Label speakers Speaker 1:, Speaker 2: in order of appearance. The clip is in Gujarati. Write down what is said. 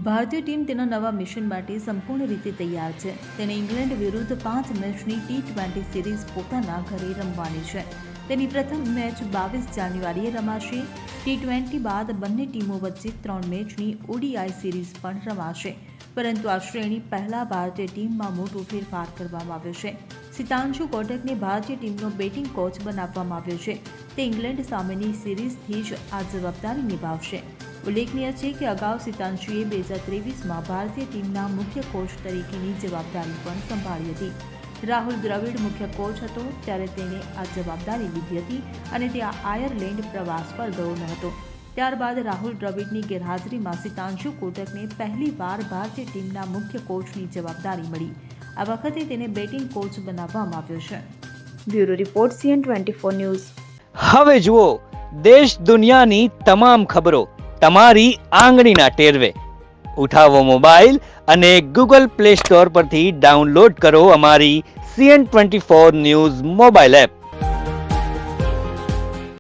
Speaker 1: ભારતીય ટીમ તેના નવા મિશન માટે સંપૂર્ણ રીતે તૈયાર છે. તેને ઇંગ્લેન્ડ વિરુદ્ધ 5 મેચની T20 સિરીઝ પોતાના ઘરે રમવાની છે. તેની પ્રથમ મેચ 22 જાન્યુઆરીએ રમાશે. T20 બાદ બંને ટીમો વચ્ચે 3 મેચની ODI સિરીઝ પણ રમાશે. પરંતુ આ શ્રેણી પહેલા ભારતીય ટીમમાં મોટો ફેરફાર કરવામાં આવ્યો છે. સિતાંશુ કોટકને ભારતીય ટીમનો બેટિંગ કોચ બનાવવામાં આવ્યો છે. તે ઇંગ્લેન્ડ સામેની સિરીઝથી જ આ જવાબદારી નિભાવશે. ઉલ્લેખનીય છે કે અગાઉ સિતાંશુએ 2023માં ભારતીય ટીમના મુખ્ય કોચ તરીકેની જવાબદારી પણ સંભાળી હતી. રાહુલ દ્રવિડ મુખ્ય કોચ હતો ત્યારે તેણે આ જવાબદારી લીધી હતી અને તે આયર્લેન્ડ પ્રવાસ પર ગયો ન હતો. ત્યારબાદ રાહુલ દ્રવિડની ગેરહાજરીમાં સિતાંશુ કોટકને પહેલીવાર ભારતીય ટીમના મુખ્ય કોચની જવાબદારી મળી. આ વખતે તેને બેટિંગ કોચ બનાવવામાં આવ્યો છે. Bureau report CN24 news.
Speaker 2: હવે જુઓ દેશ દુનિયાની તમામ ખબરો તમારી આંગળીના ટેરવે. ઉઠાવો મોબાઈલ અને Google Play Store પરથી ડાઉનલોડ કરો અમારી CN24 ન્યૂઝ મોબાઈલ એપ.